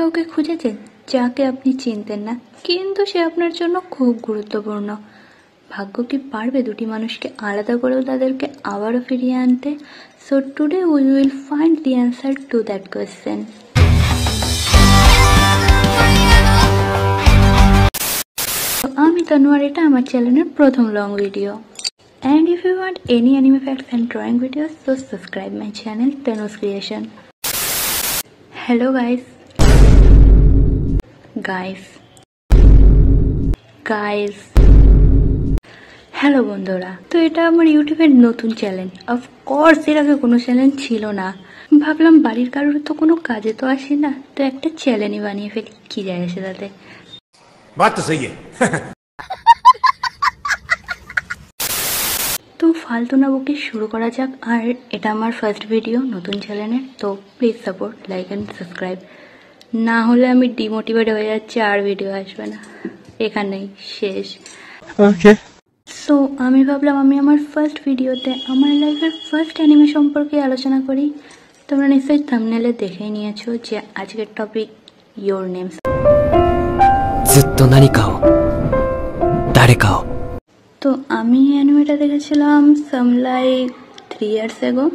কাউকে খুঁজেছেন যাকে আপনি চিনতেন না, কিন্তু সে আপনার জন্য খুব গুরুত্বপূর্ণ? ভাগ্য কি পারবে দুটি মানুষকে আলাদা করেও তাদেরকে আবারও ফিরিয়ে আনতে? So today we will find the answer to that question. আমি তনু, আর এটা আমার চ্যানেলের প্রথম long video. And if you want any anime facts and drawing videos, so subscribe my channel Tanu's Creation. Hello guys. Hello বন্ধুরা, তো এটা আমার ইউটিউবের নতুন চ্যানেল। অফকোর্স এর আগে কোনো চ্যানেল ছিল না। ভাবলাম বাড়ির কারোর তো কোনো কাজে তো আসে না, তো একটা চ্যানেলই বানিয়ে ফেলি, কি যায় আসে তাতে। বাত তো সহি তো ফালতু না বকে শুরু করা যাক। আর এটা আমার ফার্স্ট ভিডিও নতুন চ্যানেলের, তো please support, like and subscribe. না হলে আমি ডিমোটিভেট হয়ে যাচ্ছি, আর ভিডিও আসবে না, এখানেই শেষ। ওকে। সো আমি ভাবলাম আমি আমার ফার্স্ট ভিডিওতে আমার লাইফের ফার্স্ট অ্যানিমে সম্পর্কে আলোচনা করি। তোমরা নিশ্চয়ই থাম্বনেলে দেখেই নিয়েছো যে আজকের টপিক ইয়োর নেমস। ずっと何かを誰かを তো আমি এই অ্যানিমেটা দেখেছিলাম সাম লাইক 3 years ago।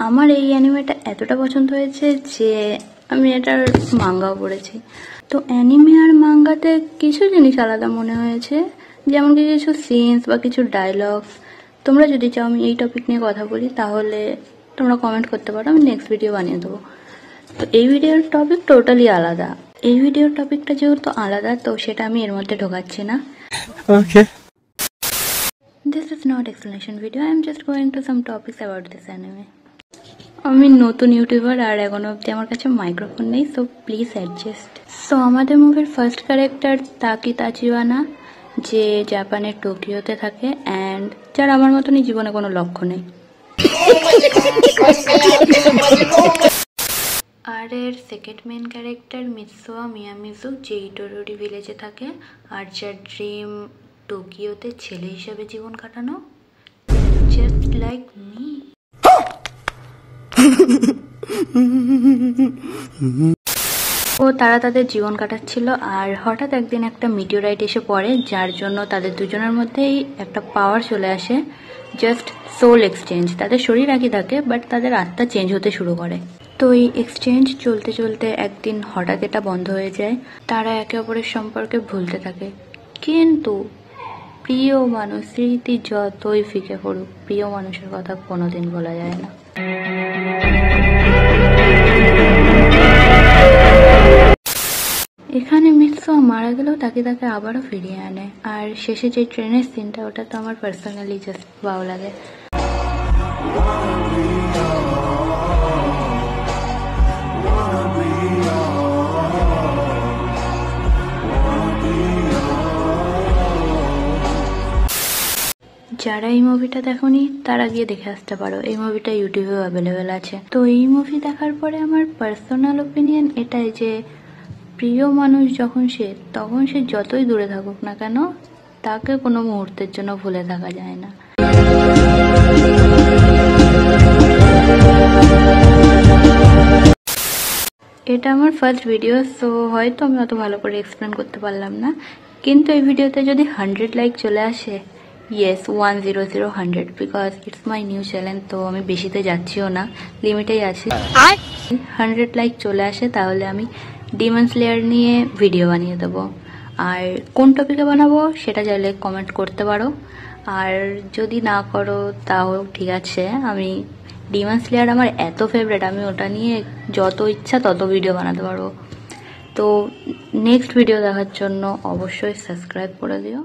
আমার এই অ্যানিমেটা এতটা পছন্দ হয়েছে যে আমি এটার মাঙ্গাও পড়েছি। তো অ্যানিমে আর মাঙ্গাতে কিছু জিনিস আলাদা মনে হয়েছে, যেমন কি কিছু সিনস বা কিছু ডায়লগস। তোমরা যদি চাও আমি এই টপিক নিয়ে কথা বলি তাহলে তোমরা কমেন্ট করতে পারো, আমি নেক্সট ভিডিও বানিয়ে দেবো। তো এই ভিডিওর টপিক টোটালি আলাদা। এই ভিডিওর টপিকটা যেহেতু আলাদা, তো সেটা আমি এর মধ্যে ঢোকাচ্ছি না। ওকে। This is not explanation video. I am just going to some topics about this anime. আমি নতুন ইউটিউবার আর এখনো অব্দি আমার কাছে মাইক্রোফোন নেই, সো প্লিজ অ্যাডজাস্ট। সো আমাদের মুভির ফার্স্ট ক্যারেক্টার তাকি তাচিবানা, যে জাপানের টোকিওতে থাকে অ্যান্ড যার আমার মতনই জীবনে কোনো লক্ষ্য নেই। আর এর সেকেন্ড মেন ক্যারেক্টার মিৎসুয়া মিয়ামিজু, যে ইটোরুরি ভিলেজে থাকে আর যার ড্রিম টোকিওতে ছেলে হিসেবে জীবন কাটানো, জাস্ট লাইক মি। ও তারা তাদের জীবন কাটাচ্ছিল আর হঠাৎ একদিন একটা মিটিওরাইট এসে পড়ে, যার জন্য তাদের দুজনের মধ্যেই একটা পাওয়ার চলে আসে, জাস্ট সোল এক্সচেঞ্জ। তাদের শরীর একই থাকে বাট তাদের আত্মা চেঞ্জ হতে শুরু করে। তো এই এক্সচেঞ্জ চলতে চলতে একদিন হঠাৎ এটা বন্ধ হয়ে যায়। তারা একে অপরের সম্পর্কে ভুলতে থাকে, কিন্তু প্রিয় মানুষ স্মৃতি যতই ফিকে পড়ুক, প্রিয় মানুষের কথা কোনোদিন বলা যায় না। এখানে মিৎসুয়া মারা গেলেও তাকে আবারও ফিরিয়ে আনে। আর শেষে যে ট্রেনের সিনটা, ওটা তো আমার পার্সোনালি জাস্ট ভালো লাগে। যারা এই মুভিটা দেখোনি তারা গিয়ে দেখে আসতে পারো, এই মুভিটা ইউটিউবেও অ্যাভেলেবেল আছে। তো এই মুভি দেখার পরে আমার পার্সোনাল ওপিনিয়ন এটাই যে প্রিয় মানুষ তখন সে যতই দূরে থাকুক না কেন, তাকে কোনো মুহূর্তের জন্য ভুলে থাকা যায় না। এটা আমার ফার্স্ট ভিডিও, সো হয়তো আমি অত ভালো করে এক্সপ্লেন করতে পারলাম না, কিন্তু এই ভিডিওতে যদি 100 লাইক চলে আসে, yes 100 because it's my new channel, তো আমি বেশিতে যাচ্ছিও না, লিমিটেই আছি। 100 লাইক চলে আসে তাহলে আমি ডিমন স্লেয়ার নিয়ে ভিডিও বানিয়ে দেবো। আর কোন টপিকে বানাবো সেটা চাইলে কমেন্ট করতে পারো, আর যদি না করো তাও ঠিক আছে। আমি ডিমন স্লেয়ার আমার এত ফেভারিট, আমি ওটা নিয়ে যত ইচ্ছা তত ভিডিও বানাতে পারবো। তো নেক্সট ভিডিও দেখার জন্য অবশ্যই সাবস্ক্রাইব করে দিও।